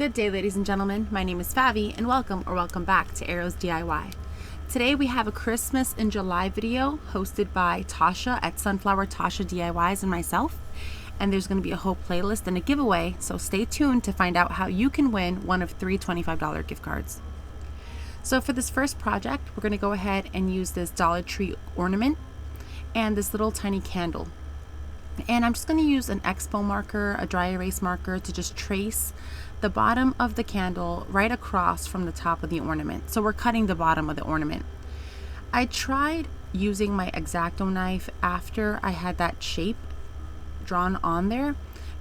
Good day, ladies and gentlemen. My name is Favi, and welcome back to Arrows DIY. Today we have a Christmas in July video hosted by Tosha at Sunflower Tosha DIYs and myself. And there's going to be a whole playlist and a giveaway, so stay tuned to find out how you can win one of 3 $25 gift cards. So for this first project, we're going to go ahead and use this Dollar Tree ornament and this little tiny candle. And I'm just going to use an Expo marker, a dry erase marker, to just trace the bottom of the candle right across from the top of the ornament. So we're cutting the bottom of the ornament. I tried using my X-Acto knife after I had that shape drawn on there,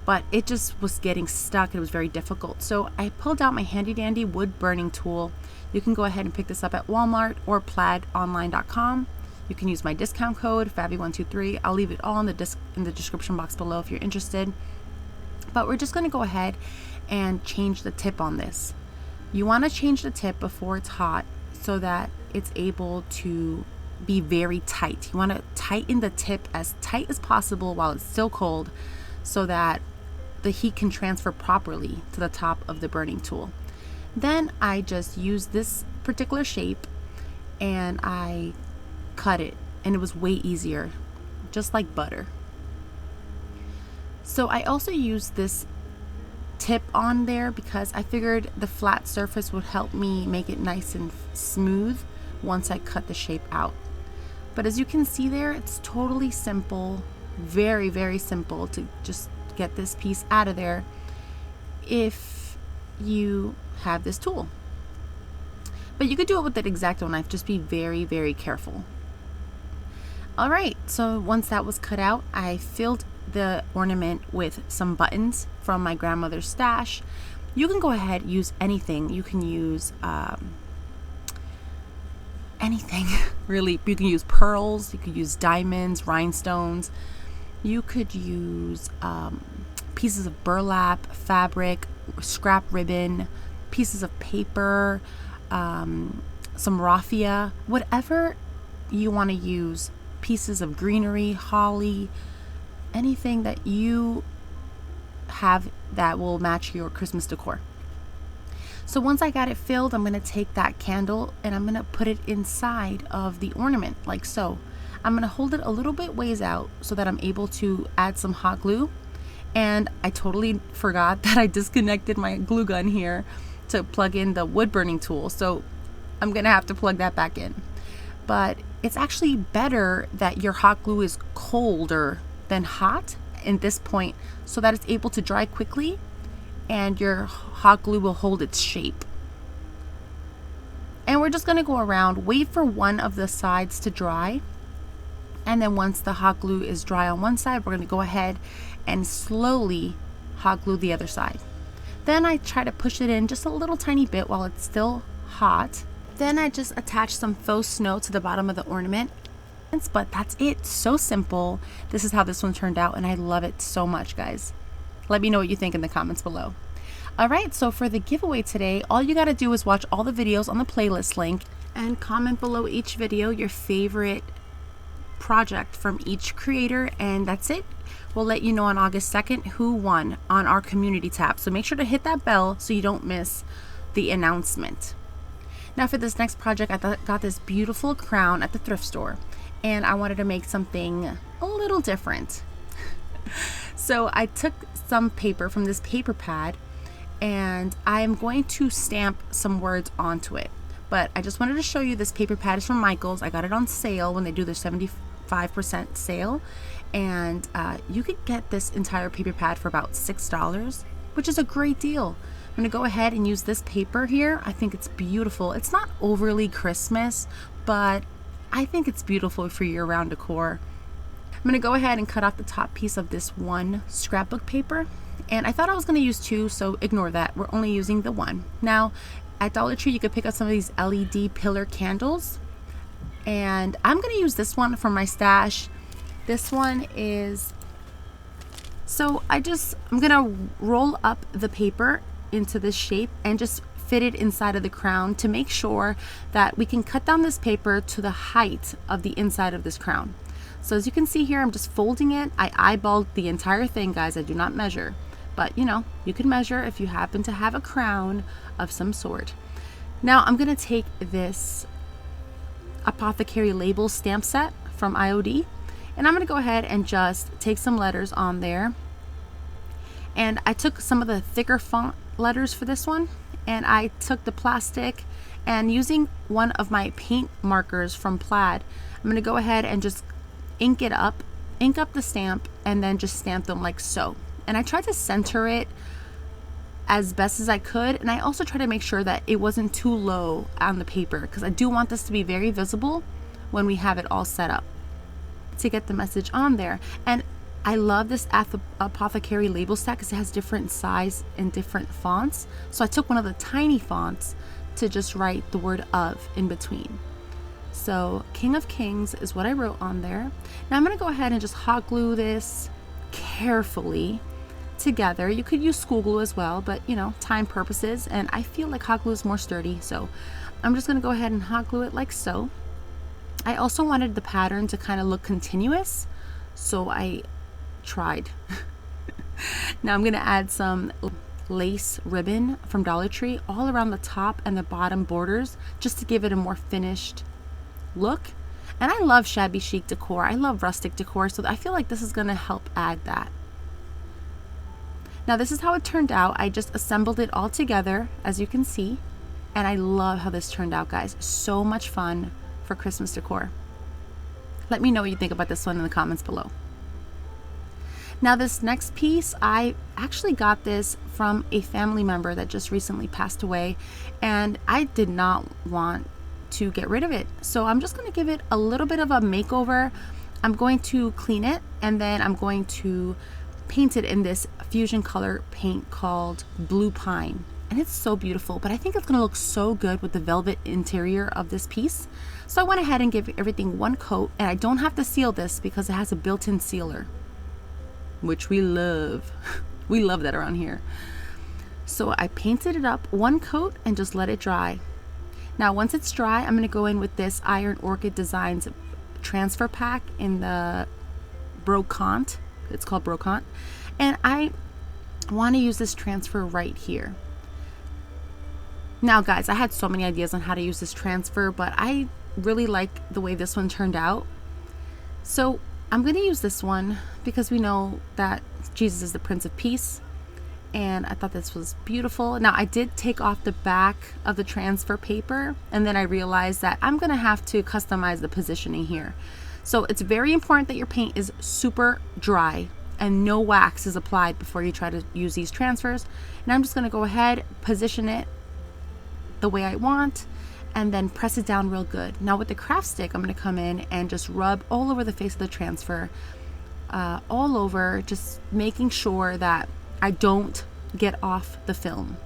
but it just was getting stuck. It was very difficult. So I pulled out my handy dandy wood burning tool. You can go ahead and pick this up at Walmart or plaidonline.com. You can use my discount code FABI123. I'll leave it all in the description box below if you're interested. But we're just going to go ahead and change the tip on this. You want to change the tip before it's hot so that it's able to be very tight. You want to tighten the tip as tight as possible while it's still cold so that the heat can transfer properly to the top of the burning tool. Then I just use this particular shape and I cut it, and it was way easier, just like butter. So I also used this tip on there because I figured the flat surface would help me make it nice and smooth once I cut the shape out. But as you can see there, it's totally simple, very, very simple to just get this piece out of there if you have this tool. But you could do it with that X-Acto knife, just be very, very careful. Alright, so once that was cut out, I filled the ornament with some buttons from my grandmother's stash. You can go ahead, use anything. You can use anything, really. You can use pearls, you could use diamonds, rhinestones. You could use pieces of burlap, fabric, scrap ribbon, pieces of paper, some raffia, whatever you want to use. Pieces of greenery, holly, anything that you have that will match your Christmas decor. So once I got it filled, I'm going to take that candle and I'm going to put it inside of the ornament like so. I'm going to hold it a little bit ways out so that I'm able to add some hot glue. And I totally forgot that I disconnected my glue gun here to plug in the wood burning tool. So I'm going to have to plug that back in. But it's actually better that your hot glue is colder than hot in this point so that it's able to dry quickly and your hot glue will hold its shape. And we're just going to go around, wait for one of the sides to dry, and then once the hot glue is dry on one side, we're going to go ahead and slowly hot glue the other side. Then I try to push it in just a little tiny bit while it's still hot. Then I just attach some faux snow to the bottom of the ornament. But that's it. So simple. This is how this one turned out, and I love it so much, guys. Let me know what you think in the comments below. Alright, so for the giveaway today, all you gotta do is watch all the videos on the playlist link and comment below each video your favorite project from each creator, and that's it. We'll let you know on August 2nd who won on our community tab. So make sure to hit that bell so you don't miss the announcement. Now for this next project, I got this beautiful crown at the thrift store, and I wanted to make something a little different. So I took some paper from this paper pad, and I am going to stamp some words onto it. But I just wanted to show you this paper pad is from Michael's. I got it on sale when they do their 75% sale, and you could get this entire paper pad for about $6, which is a great deal. I'm going to go ahead and use this paper here. I think it's beautiful. It's not overly Christmas, but I think it's beautiful for year-round decor. I'm going to go ahead and cut off the top piece of this one scrapbook paper. And I thought I was going to use 2, so ignore that. We're only using the 1. Now, at Dollar Tree, you could pick up some of these LED pillar candles. And I'm going to use this one from my stash. This one is... So I'm going to roll up the paper into this shape and just fit it inside of the crown to make sure that we can cut down this paper to the height of the inside of this crown. So as you can see here, I'm just folding it. I eyeballed the entire thing, guys. I do not measure. but you know, you can measure if you happen to have a crown of some sort. Now I'm going to take this apothecary label stamp set from IOD, and I'm going to go ahead and just take some letters on there. And I took some of the thicker font letters for this one, and I took the plastic, and using one of my paint markers from Plaid, I'm going to go ahead and just ink up the stamp, and then just stamp them like so. And I tried to center it as best as I could, and I also tried to make sure that it wasn't too low on the paper, because I do want this to be very visible when we have it all set up to get the message on there. And I love this apothecary label set because it has different size and different fonts. So I took one of the tiny fonts to just write the word of in between. So King of Kings is what I wrote on there. Now I'm going to go ahead and just hot glue this carefully together. You could use school glue as well, but you know, time purposes, and I feel like hot glue is more sturdy, so I'm just going to go ahead and hot glue it like so. I also wanted the pattern to kind of look continuous, so I tried. Now I'm going to add some lace ribbon from Dollar Tree all around the top and the bottom borders, just to give it a more finished look. And I love shabby chic decor, I love rustic decor, so I feel like this is going to help add that. Now this is how it turned out. I just assembled it all together, as you can see, and I love how this turned out, guys. So much fun for Christmas decor. Let me know what you think about this one in the comments below. Now this next piece, I actually got this from a family member that just recently passed away, and I did not want to get rid of it, so I'm just going to give it a little bit of a makeover. I'm going to clean it, and then I'm going to paint it in this fusion color paint called Blue Pine, and it's so beautiful, but I think it's going to look so good with the velvet interior of this piece. So I went ahead and gave everything one coat, and I don't have to seal this because it has a built-in sealer, which we love. We love that around here. So I painted it up one coat and just let it dry. Now once it's dry, I'm going to go in with this Iron Orchid Designs transfer pack in the brocante. It's called brocante, and I want to use this transfer right here. Now guys, I had so many ideas on how to use this transfer, but I really like the way this one turned out, so I'm going to use this one because we know that Jesus is the Prince of Peace, and I thought this was beautiful. Now I did take off the back of the transfer paper, and then I realized that I'm going to have to customize the positioning here. So it's very important that your paint is super dry and no wax is applied before you try to use these transfers. And I'm just going to go ahead, position it the way I want, and then press it down real good. Now with the craft stick, I'm going to come in and just rub all over the face of the transfer, all over, just making sure that I don't get off the film.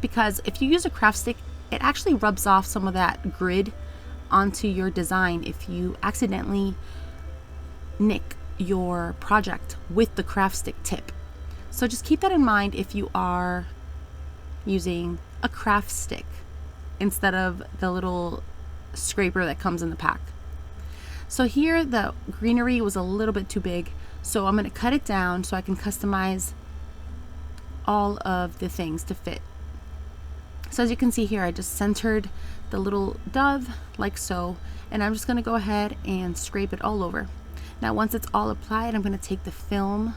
Because if you use a craft stick, it actually rubs off some of that grid onto your design if you accidentally nick your project with the craft stick tip. So just keep that in mind if you are using a craft stick instead of the little scraper that comes in the pack. So here the greenery was a little bit too big, so I'm going to cut it down so I can customize all of the things to fit. So as you can see here, I just centered the little dove like so, and I'm just going to go ahead and scrape it all over. Now once it's all applied, I'm going to take the film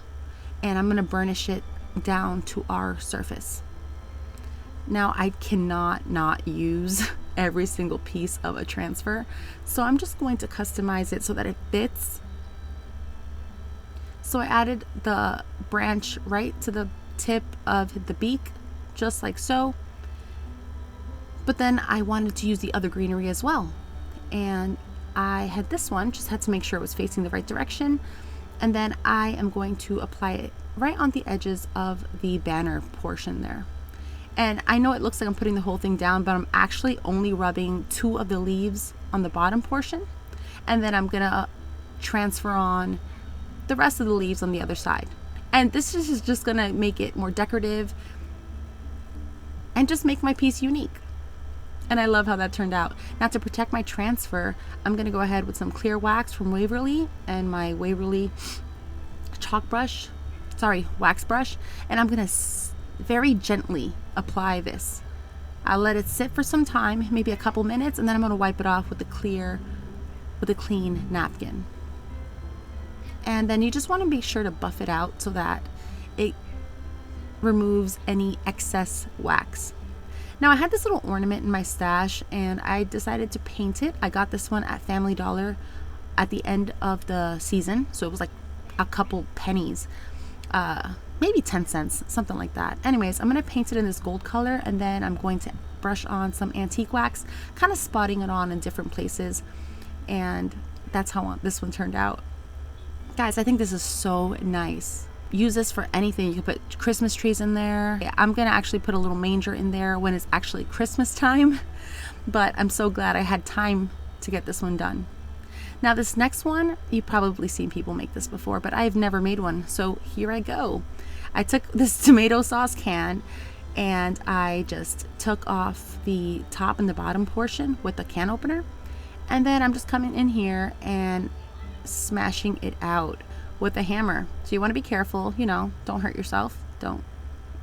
and I'm going to burnish it down to our surface. Now I cannot not use every single piece of a transfer, so I'm just going to customize it so that it fits. So I added the branch right to the tip of the beak, just like so. But then I wanted to use the other greenery as well, and I had this one, just had to make sure it was facing the right direction, and then I am going to apply it right on the edges of the banner portion there. And I know it looks like I'm putting the whole thing down, but I'm actually only rubbing 2 of the leaves on the bottom portion, and then I'm gonna transfer on the rest of the leaves on the other side. And this is just gonna make it more decorative and just make my piece unique. And I love how that turned out. Now to protect my transfer, I'm gonna go ahead with some clear wax from Waverly and my Waverly chalk brush wax brush, and I'm gonna very gently apply this. I'll let it sit for some time, maybe a couple minutes, and then I'm gonna wipe it off with a clean napkin. And then you just want to make sure to buff it out so that it removes any excess wax. Now I had this little ornament in my stash and I decided to paint it. I got this one at Family Dollar at the end of the season, so it was like a couple pennies, maybe 10 cents, something like that. Anyways, I'm gonna paint it in this gold color, and then I'm going to brush on some antique wax, kind of spotting it on in different places, and that's how this one turned out. Guys, I think this is so nice. Use this for anything. You can put Christmas trees in there. I'm gonna actually put a little manger in there when it's actually Christmas time, but I'm so glad I had time to get this one done. Now this next one, you've probably seen people make this before, but I've never made one, so here I go. I took this tomato sauce can and I just took off the top and the bottom portion with the can opener, and then I'm just coming in here and smashing it out with a hammer. So you want to be careful, you know, don't hurt yourself. Don't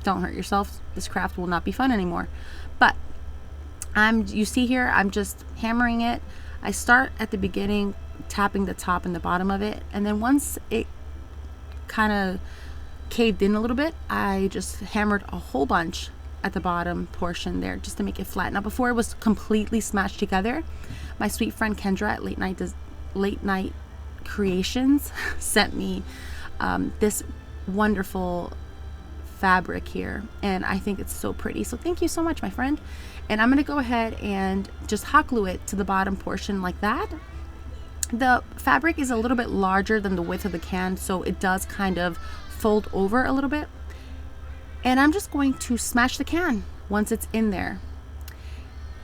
hurt yourself. This craft will not be fun anymore. But you see here, I'm just hammering it. I start at the beginning, tapping the top and the bottom of it, and then once it kind of caved in a little bit, I just hammered a whole bunch at the bottom portion there just to make it flat. Now before it was completely smashed together, my sweet friend Kendra at Late Night Creations sent me this wonderful fabric here, and I think it's so pretty, so thank you so much, my friend. And I'm gonna go ahead and just hot glue it to the bottom portion like that. The fabric is a little bit larger than the width of the can, so it does kind of fold over a little bit, and I'm just going to smash the can once it's in there.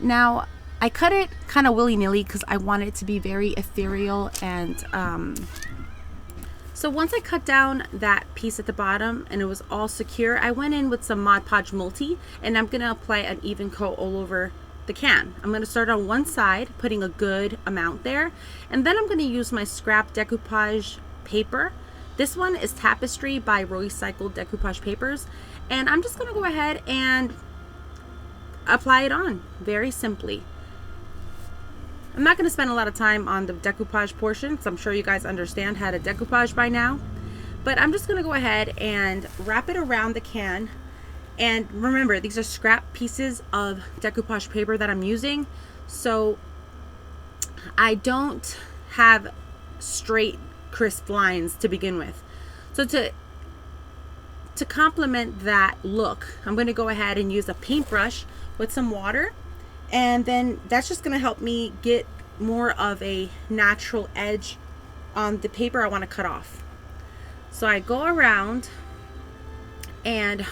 Now I cut it kind of willy-nilly because I want it to be very ethereal, and so once I cut down that piece at the bottom and it was all secure, I went in with some Mod Podge Multi, and I'm gonna apply an even coat all over the can. I'm gonna start on one side, putting a good amount there, and then I'm gonna use my scrap decoupage paper. This one is Tapestry by Royce Decoupage Papers, and I'm just gonna go ahead and apply it on very simply. I'm not going to spend a lot of time on the decoupage portion, because I'm sure you guys understand how to decoupage by now, but I'm just going to go ahead and wrap it around the can. And remember, these are scrap pieces of decoupage paper that I'm using, so I don't have straight crisp lines to begin with. So to complement that look, I'm going to go ahead and use a paintbrush with some water, and then that's just going to help me get more of a natural edge on the paper I want to cut off. So I go around and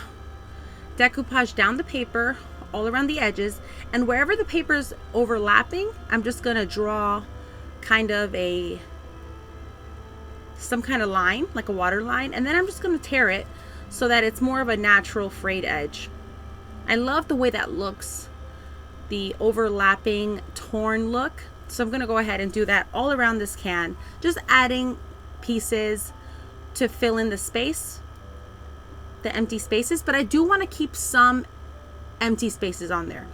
decoupage down the paper all around the edges, and wherever the paper's overlapping, I'm just going to draw kind of some kind of line, like a water line, and then I'm just going to tear it so that it's more of a natural frayed edge. I love the way that looks, the overlapping torn look. So I'm going to go ahead and do that all around this can, just adding pieces to fill in the space, the empty spaces, but I do want to keep some empty spaces on there.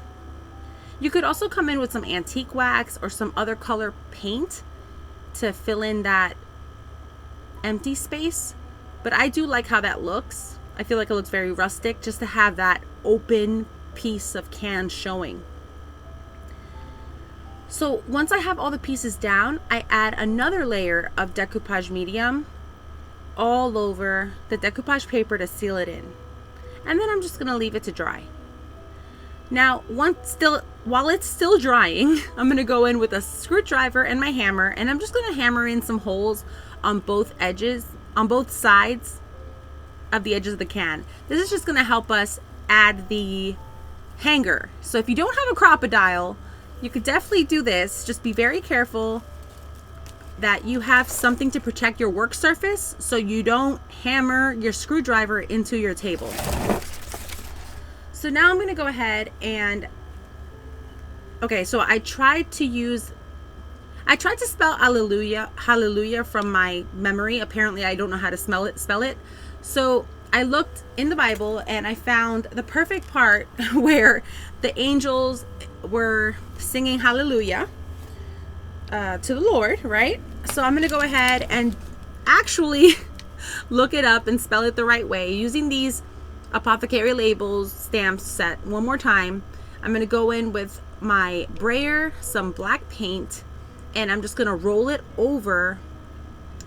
You could also come in with some antique wax or some other color paint to fill in that empty space, but I do like how that looks. I feel like it looks very rustic just to have that open piece of can showing. So once I have all the pieces down, I add another layer of decoupage medium all over the decoupage paper to seal it in, and then I'm just gonna leave it to dry. Now while it's still drying, I'm gonna go in with a screwdriver and my hammer, and I'm just gonna hammer in some holes on both edges, on both sides of the edges of the can. This is just gonna help us add the hanger. So if you don't have a crocodile, you could definitely do this. Just be very careful that you have something to protect your work surface so you don't hammer your screwdriver into your table. So now I'm going to go ahead and, okay, so I tried to spell hallelujah from my memory. Apparently I don't know how to spell it. So I looked in the Bible and I found the perfect part where the angels were singing hallelujah to the Lord, right? So I'm gonna go ahead and actually look it up and spell it the right way using these apothecary labels stamps set one more time. I'm gonna go in with my brayer, some black paint, and I'm just gonna roll it over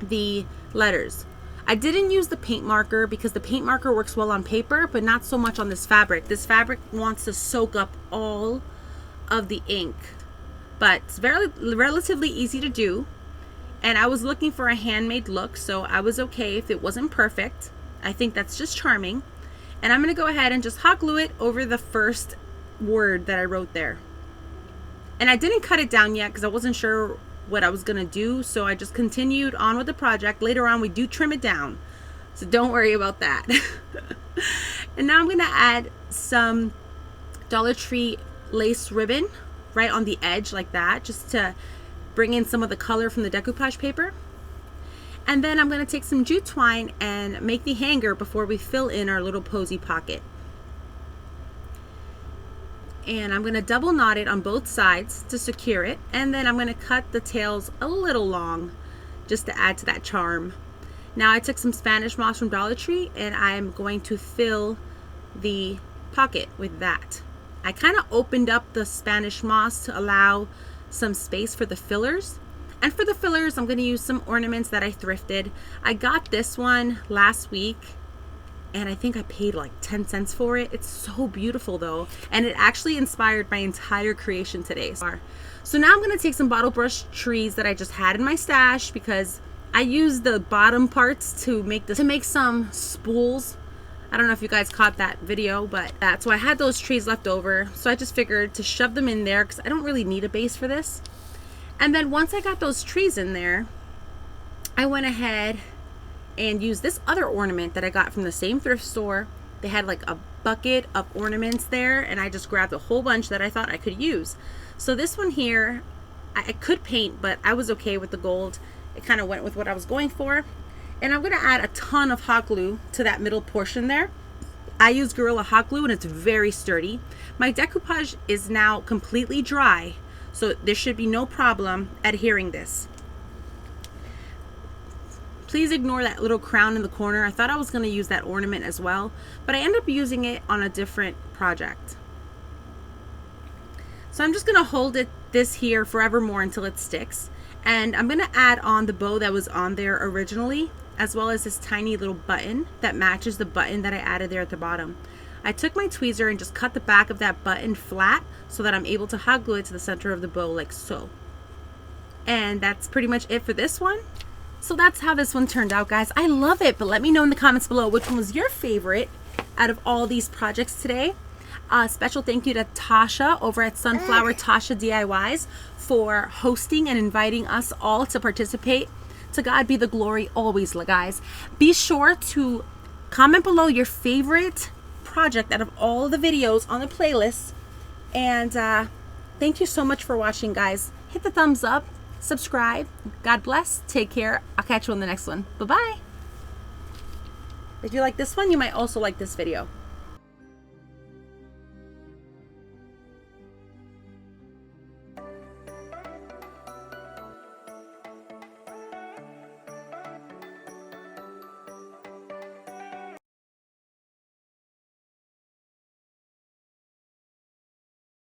the letters. I didn't use the paint marker because the paint marker works well on paper, but not so much on this fabric. This fabric wants to soak up all of the ink, but it's relatively easy to do. And I was looking for a handmade look, so I was okay if it wasn't perfect. I think that's just charming. And I'm gonna go ahead and just hot glue it over the first word that I wrote there. And I didn't cut it down yet because I wasn't sure what I was gonna do, so I just continued on with the project. Later on we do trim it down, so don't worry about that. And now I'm gonna add some Dollar Tree lace ribbon right on the edge like that, just to bring in some of the color from the decoupage paper. And then I'm gonna take some jute twine and make the hanger before we fill in our little posy pocket. And I'm gonna double knot it on both sides to secure it, and then I'm gonna cut the tails a little long just to add to that charm. Now I took some Spanish moss from Dollar Tree and I'm going to fill the pocket with that. I kind of opened up the Spanish moss to allow some space for the fillers. And for the fillers, I'm gonna use some ornaments that I thrifted. I got this one last week and I think I paid like 10 cents for it. It's so beautiful though, and it actually inspired my entire creation today. So now I'm gonna take some bottle brush trees that I just had in my stash because I used the bottom parts to make some spools. I don't know if you guys caught that video, but so I had those trees left over, so I just figured to shove them in there because I don't really need a base for this. And then once I got those trees in there, I went ahead and use this other ornament that I got from the same thrift store. They had like a bucket of ornaments there, and I just grabbed a whole bunch that I thought I could use. So this one here, I could paint, but I was okay with the gold. It kind of went with what I was going for. And I'm gonna add a ton of hot glue to that middle portion there. I use Gorilla hot glue and it's very sturdy. My decoupage is now completely dry, so there should be no problem adhering this. Please ignore that little crown in the corner. I thought I was going to use that ornament as well, but I ended up using it on a different project. So I'm just going to hold this here forevermore until it sticks. And I'm going to add on the bow that was on there originally, as well as this tiny little button that matches the button that I added there at the bottom. I took my tweezer and just cut the back of that button flat so that I'm able to hot glue it to the center of the bow like so. And that's pretty much it for this one. So that's how this one turned out, guys. I love it, but let me know in the comments below which one was your favorite out of all these projects today. Special thank you to Tosha over at Sunflower Tosha DIYs for hosting and inviting us all to participate. To God be the glory always, guys. Be sure to comment below your favorite project out of all the videos on the playlist. And thank you so much for watching, guys. Hit the thumbs up. Subscribe. God bless. Take care. I'll catch you on the next one. Bye-bye. If you like this one, you might also like this video.